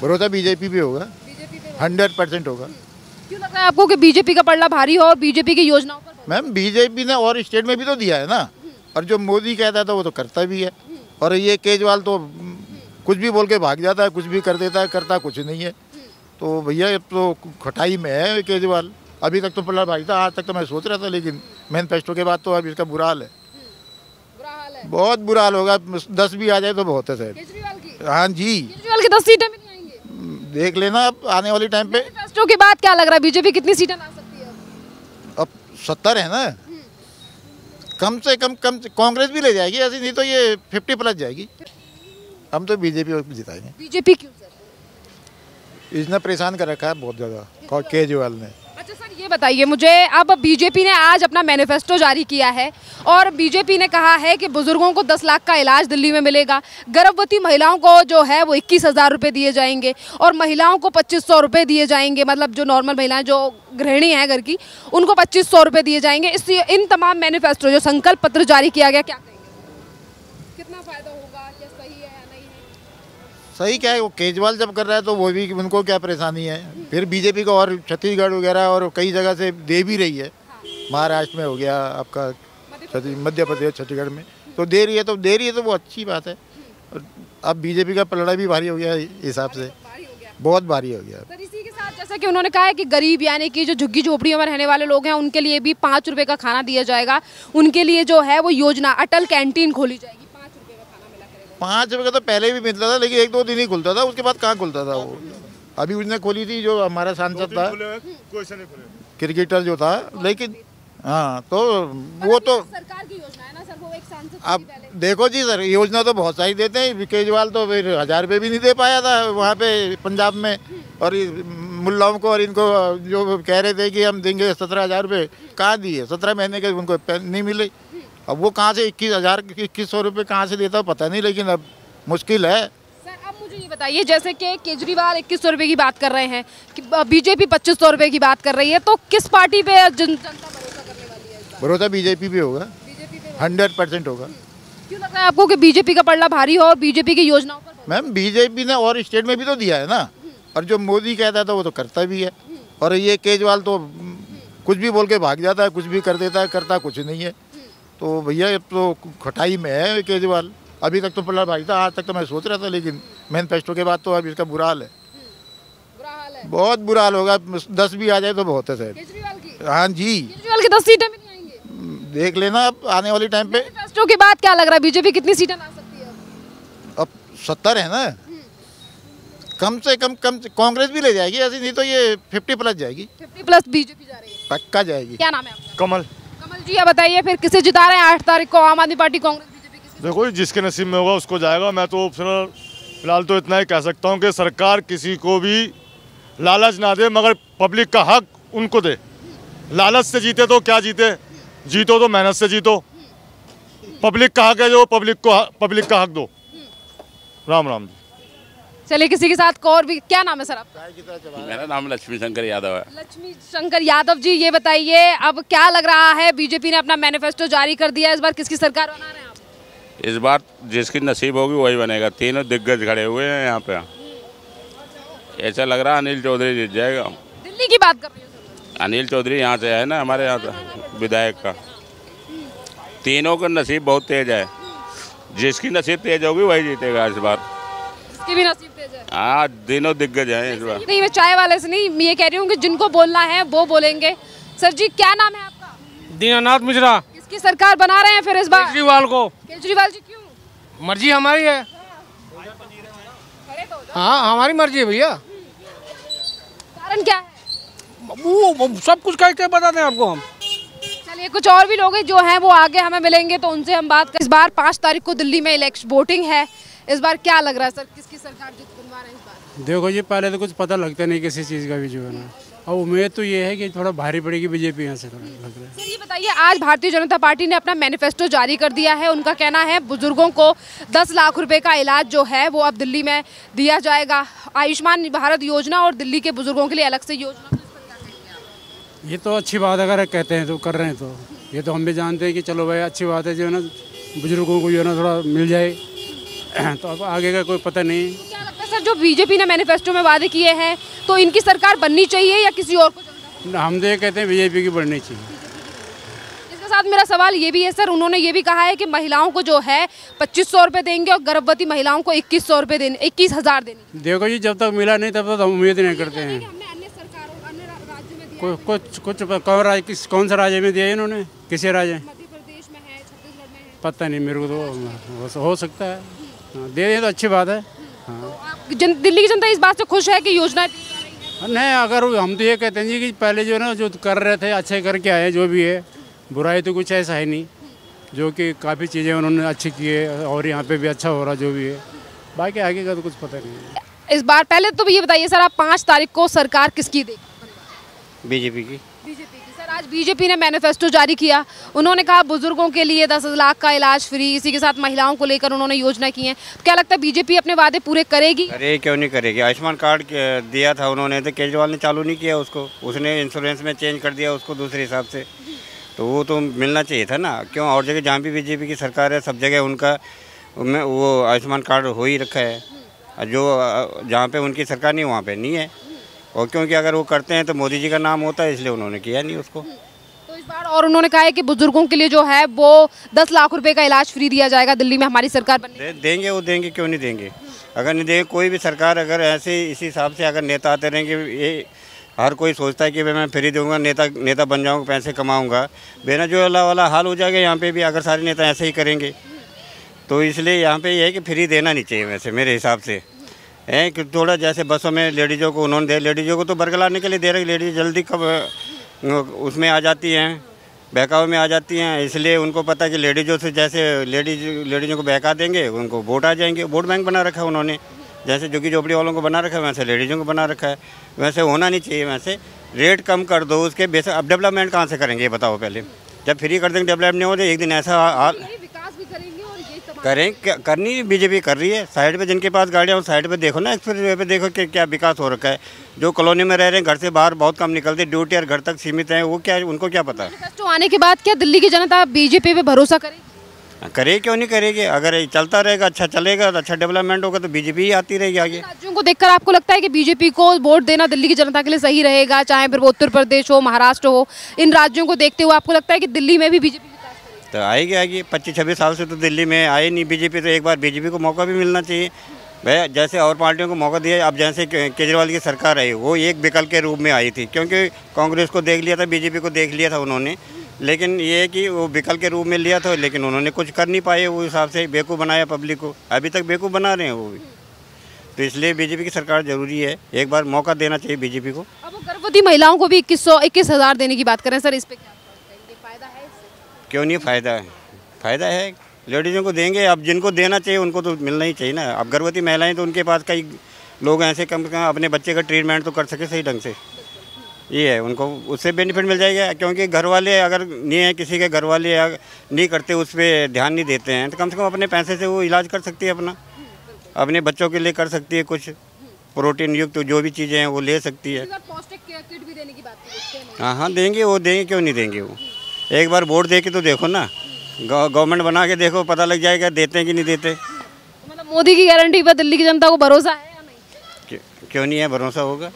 भरोसा बीजेपी पे होगा, 100% होगा। क्यों लग रहा है आपको कि बीजेपी का पलड़ा भारी हो और बीजेपी की योजनाओं पर? मैम बीजेपी ने और स्टेट में भी तो दिया है ना, और जो मोदी कहता था वो तो करता भी है, और ये केजरीवाल तो कुछ भी बोल के भाग जाता है, कुछ भी कर देता है, करता कुछ नहीं है। तो भैया ये तो खटाई में है केजरीवाल। अभी तक तो पलड़ा भारी था, आज तक तो मैं सोच रहा था, लेकिन मैनिफेस्टो के बाद तो अब इसका बुरा हाल है, बहुत बुरा हाल होगा। 10 भी आ जाए तो बहुत है शायद। केजरीवाल की? हाँ जी, केजरीवाल की 10 सीटें भी नहीं आएंगी? देख लेना अब आने वाली टाइम पे। मैनिफेस्टो के बाद क्या लग रहा है बीजेपी कितनी सीटें ला सकती है? अब 70 है ना, कम से कम कांग्रेस भी ले जाएगी, ऐसी नहीं तो ये 50+ जाएगी। हम तो बीजेपी को जिताएंगे। बीजेपी क्यों सर? इसने परेशान कर रखा है बहुत ज़्यादा केजरीवाल ने। अच्छा सर ये बताइए मुझे, अब बीजेपी ने आज अपना मैनिफेस्टो जारी किया है और बीजेपी ने कहा है कि बुजुर्गों को 10 लाख का इलाज दिल्ली में मिलेगा, गर्भवती महिलाओं को जो है वो 21,000 रुपये दिए जाएंगे और महिलाओं को 2,500 रुपये दिए जाएंगे, मतलब जो नॉर्मल महिलाएं जो गृहिणी हैं घर की उनको 2,500 रुपये दिए जाएंगे। इन तमाम मैनिफेस्टो जो संकल्प पत्र जारी किया गया, क्या कहेंगे कितना फायदा होगा, क्या सही है या नहीं है? सही क्या है, वो केजरीवाल जब कर रहा है तो वो भी, उनको क्या परेशानी है। फिर बीजेपी को और छत्तीसगढ़ वगैरह और कई जगह से दे भी रही है, महाराष्ट्र में हो गया आपका, मध्य प्रदेश, छत्तीसगढ़ में तो दे रही है तो वो अच्छी बात है। और अब बीजेपी का पलड़ा भी भारी हो गया हिसाब से, बहुत भारी हो गया। सर इसी के साथ जैसा कि उन्होंने कहा है कि गरीब यानी कि जो झुग्गी झोपड़ियों में रहने वाले लोग हैं उनके लिए भी 5 रुपये का खाना दिया जाएगा, उनके लिए जो है वो योजना अटल कैंटीन खोली जाएगी, 5 रुपये का खाना मिला करेगा। 5 रुपये का तो पहले भी मिलता था, लेकिन 1-2 दिन ही खुलता था, उसके बाद कहाँ खुलता था वो। अभी उसने खोली थी जो हमारा सांसद था, क्रिकेटर जो था, लेकिन हाँ तो वो तो सरकार की योजना है ना सर, वो एक सांसद अब देखो जी सर, योजना तो बहुत सारी देते हैं। केजरीवाल तो फिर 1000 रुपये भी नहीं दे पाया था वहाँ पे पंजाब में, और मुल्लाओं को और इनको जो कह रहे थे कि हम देंगे 17,000 रुपये, कहाँ दिए? 17 महीने के उनको नहीं मिले। अब वो कहाँ से 21,000-2100 रुपये कहाँ से देता पता नहीं, लेकिन अब मुश्किल है। सर अब मुझे ये बताइए, जैसे कि केजरीवाल 2100 रुपये की बात कर रहे हैं, कि बीजेपी 2,500 रुपये की बात कर रही है, तो किस पार्टी पे जनता भरोसा करने वाली है इस बार? भरोसा बीजेपी पे होगा, बीजेपी पे 100% होगा। क्यों लग रहा है आपको कि बीजेपी का पलड़ा भारी हो और बीजेपी की योजनाओं पर? मैम बीजेपी ने और स्टेट में भी तो दिया है ना, और जो मोदी कहता था वो तो करता भी है, और ये केजरीवाल तो कुछ भी बोल के भाग जाता है, कुछ भी कर देता है, करता कुछ नहीं है। तो भैया ये तो खटाई में है केजरीवाल। अभी तक तो पलड़ा भारी था, आज तक तो मैं सोच रहा था, लेकिन मैनिफेस्टो के बाद तो अब इसका बुरा हाल है, बहुत बुरा हाल होगा। 10 भी आ जाए तो बहुत है शायद। केजरीवाल की? हाँ जी, केजरीवाल की 10 सीटें भी नहीं आएंगी? देख लेना अब आने वाली टाइम पे। मैनिफेस्टो के बाद क्या लग रहा है बीजेपी कितनी सीटें ला सकती है? अब 70 है ना, कम से कम कांग्रेस भी ले जाएगी, ऐसी नहीं तो ये 50+ जाएगी। 50+ बीजेपी जा रही है? पक्का जाएगी। क्या नाम है आपका? कमल। कमल जी आप बताइए फिर किसे जिता रहे हैं 8 तारीख को, आम आदमी पार्टी, कांग्रेस, बीजेपी? देखो जिसके नसीब में होगा उसको जाएगा। मैं तो फिलहाल तो इतना ही कह सकता हूँ कि सरकार किसी को भी लालच ना दे, मगर पब्लिक का हक उनको दे। लालच से जीते तो क्या जीतो तो मेहनत से जीतो। पब्लिक का हक है जो पब्लिक का हक दो। राम राम जी। चलिए किसी के साथ और भी, क्या नाम है सर आपका? मेरा नाम लक्ष्मी शंकर यादव है। लक्ष्मी शंकर यादव जी ये बताइए अब क्या लग रहा है, बीजेपी ने अपना मैनिफेस्टो जारी कर दिया है, इस बार किसकी सरकार बना रहे हैं आप? इस बार जिसकी नसीब होगी वही बनेगा। तीनों दिग्गज खड़े हुए हैं यहाँ पे। ऐसा लग रहा है अनिल चौधरी जीत जाएगा। दिल्ली की बात कर रही हूँ। अनिल चौधरी यहाँ से है ना, हमारे यहाँ से विधायक का। तीनों का नसीब बहुत तेज है, जिसकी नसीब तेज होगी वही जीतेगा इस बार। इसकी भी नसीब तेज है? हाँ तीनों दिग्गज हैं इस बार। नहीं मैं चाय वाले से नहीं, मैं ये कह रही हूँ कि जिनको बोलना है वो बोलेंगे। सर जी क्या नाम है आपका? दीनानाथ मिश्रा। किसकी सरकार बना रहे हैं फिर इस बार? केजरीवाल को। केजरीवाल जी क्यों? मर्जी हमारी है। हाँ हमारी मर्जी है भैया। कारण क्या है? वो सब कुछ कह के बताते हैं आपको हम। चलिए कुछ और भी लोग हैं जो हैं वो आगे हमें मिलेंगे तो उनसे हम बात कर। इस बार 5 तारीख को दिल्ली में इलेक्शन वोटिंग है, इस बार क्या लग रहा है सर, किसकी सरकार बनवा रहे हैं इस बार? देखो ये पहले तो कुछ पता लगता नहीं किसी चीज़ का भी जो है ना, और उम्मीद तो ये है कि थोड़ा भारी पड़ेगी बीजेपी यहाँ से, थोड़ा लग रहा है। सर ये बताइए आज भारतीय जनता पार्टी ने अपना मैनिफेस्टो जारी कर दिया है, उनका कहना है बुजुर्गों को 10 लाख रुपए का इलाज जो है वो अब दिल्ली में दिया जाएगा। आयुष्मान भारत योजना और दिल्ली के बुजुर्गों के लिए अलग से योजना। ये तो अच्छी बात है, अगर कहते हैं तो कर रहे हैं तो ये तो हम भी जानते हैं कि चलो भाई अच्छी बात है जो है ना, बुजुर्गों को जो है ना थोड़ा मिल जाए, तो अब आगे का कोई पता नहीं। क्या लगता है सर, जो बीजेपी ने मैनिफेस्टो में वादे किए हैं, तो इनकी सरकार बननी चाहिए या किसी और को चलना? हम तो ये कहते हैं बीजेपी की बढ़नी चाहिए। इसके साथ मेरा सवाल ये भी है सर, उन्होंने ये भी कहा है कि महिलाओं को जो है 2500 रुपये देंगे और गर्भवती महिलाओं को 2100 रुपये देने, 21,000 देने। देखो जी, जब तक मिला नहीं तब तक हम उम्मीद नहीं करते हैं। हमने अन्य सरकारों, अन्य राज्यों में दिया है। कुछ कौन सा राज्य में दिया है इन्होंने? किसी राज्य? मध्य प्रदेश में है, छत्तीसगढ़ में है। पता नहीं मेरे को, तो हो सकता है। हाँ, दे दें तो अच्छी बात है। हाँ, दिल्ली की जनता इस बात से खुश है कि योजनाएं दी जा रही हैं? नहीं, अगर हम तो ये कहते हैं जी कि पहले जो ना जो कर रहे थे अच्छे करके आए, जो भी है बुराई तो कुछ ऐसा है नहीं, जो कि काफ़ी चीज़ें उन्होंने अच्छी की है और यहाँ पे भी अच्छा हो रहा जो भी है। बाकी आगे का तो कुछ पता नहीं है। इस बार पहले तो ये बताइए सर, आप 5 तारीख को सरकार किसकी देगी? बीजेपी की। बीजेपी की। सर, आज बीजेपी ने मैनिफेस्टो जारी किया। उन्होंने कहा बुजुर्गों के लिए 10 लाख का इलाज फ्री, इसी के साथ महिलाओं को लेकर उन्होंने योजना की है। क्या लगता है बीजेपी अपने वादे पूरे करेगी? अरे क्यों नहीं करेगी? आयुष्मान कार्ड दिया था उन्होंने, तो केजरीवाल ने चालू नहीं किया उसको, उसने इंश्योरेंस में चेंज कर दिया उसको दूसरे हिसाब से, तो वो तो मिलना चाहिए था ना। क्यों और जगह जहाँ भी बीजेपी की सरकार है सब जगह उनका वो आयुष्मान कार्ड हो ही रखा है, जो जहाँ पे उनकी सरकार नहीं वहाँ पे नहीं है। और क्योंकि अगर वो करते हैं तो मोदी जी का नाम होता है, इसलिए उन्होंने किया नहीं उसको। तो इस बार और उन्होंने कहा है कि बुजुर्गों के लिए जो है वो 10 लाख रुपए का इलाज फ्री दिया जाएगा दिल्ली में हमारी सरकार बनने। देंगे, वो देंगे, क्यों नहीं देंगे? अगर नहीं देंगे, कोई भी सरकार अगर ऐसे इसी हिसाब से अगर नेता आते रहेंगे, ये हर कोई सोचता है कि भाई मैं फ्री दूंगा, नेता बन जाऊंगा, पैसे कमाऊंगा, बेना जो अल्लाह वाला हाल हो जाएगा यहाँ पे भी अगर सारे नेता ऐसे ही करेंगे। तो इसलिए यहाँ पे ये है कि फ्री देना नहीं चाहिए वैसे मेरे हिसाब से, है कि थोड़ा जैसे बसों में लेडीज़ों को उन्होंने दे, लेडीज़ों को तो बरगलाने के लिए दे रहे, लेडीज जल्दी कब उसमें आ जाती हैं, बहकावे में आ जाती हैं, इसलिए उनको पता है कि लेडीज़ों से जैसे लेडीज़ों को बहका देंगे उनको वोट आ जाएंगे। वोट बैंक बना रखा है उन्होंने, जैसे झुग्गी झोपड़ी वालों को बना रखा है वैसे लेडीज़ों को बना रखा है। वैसे होना नहीं चाहिए, वैसे रेट कम कर दो उसके बेस। अब डेवलपमेंट कहाँ से करेंगे ये बताओ? पहले जब फ्री कर देंगे डेवलपमेंट नहीं हो रही, एक दिन ऐसा हाल विकास भी करेंगे और ये करें करनी बीजेपी कर रही है। साइड पे जिनके पास गाड़ियाँ उस साइड पे देखो ना, एक्सप्रेस पे देखो कि क्या विकास हो रखा है। जो कॉलोनी में रह रहे हैं घर से बाहर बहुत कम निकलते, ड्यूटी और घर तक सीमित हैं, वो क्या उनको क्या पता? मैनिफेस्टो आने के बाद क्या दिल्ली की जनता बीजेपी पे भरोसा करेगी? करे क्यों नहीं करेगी? अगर चलता रहेगा, अच्छा चलेगा, अच्छा डेवलपमेंट होगा तो बीजेपी ही आती रहेगी आगे। राज्यों को देखकर आपको लगता है कि बीजेपी को वोट देना दिल्ली की जनता के लिए सही रहेगा, चाहे फिर वो उत्तर प्रदेश हो, महाराष्ट्र हो, इन राज्यों को देखते हुए आपको लगता है कि दिल्ली में भी बीजेपी तो आएगी? 25-26 साल से तो दिल्ली में आए नहीं बीजेपी, तो एक बार बीजेपी को मौका भी मिलना चाहिए भाई। जैसे और पार्टियों को मौका दिया, अब जैसे केजरीवाल की सरकार आई, वो एक विकल्प के रूप में आई थी, क्योंकि कांग्रेस को देख लिया था, बीजेपी को देख लिया था उन्होंने, लेकिन ये है कि वो विकल्प के रूप में लिया था, लेकिन उन्होंने कुछ कर नहीं पाए, वो हिसाब से बेवकूफ़ बनाया पब्लिक को, अभी तक बेवकूफ़ बना रहे हैं वो भी। तो इसलिए बीजेपी की सरकार ज़रूरी है, एक बार मौका देना चाहिए बीजेपी को। अब वो गर्भवती महिलाओं को भी 21,000 देने की बात करें सर, इस पे क्या फ़ायदा है? क्यों नहीं फ़ायदा है? फ़ायदा है, लेडीज़ों को देंगे। अब जिनको देना चाहिए उनको तो मिलना ही चाहिए ना। अब गर्भवती महिलाएं तो उनके पास कई लोग ऐसे कम अपने बच्चे का ट्रीटमेंट तो कर सके सही ढंग से, ये है, उनको उससे बेनिफिट मिल जाएगा। क्योंकि घर वाले अगर नहीं है, किसी के घर वाले नहीं करते, उस पर ध्यान नहीं देते हैं, तो कम से कम अपने पैसे से वो इलाज कर सकती है, अपने बच्चों के लिए कर सकती है, कुछ प्रोटीन युक्त जो भी चीज़ें हैं वो ले सकती है। पौष्टिक किट भी देने की बात की है। हाँ देंगे, वो देंगे, क्यों नहीं देंगे? वो एक बार वोट दे के तो देखो ना, गवर्नमेंट बना के देखो, पता लग जाएगा देते हैं कि नहीं देते। मतलब मोदी की गारंटी पर दिल्ली की जनता को भरोसा है या नहीं? क्यों नहीं है? भरोसा होगा।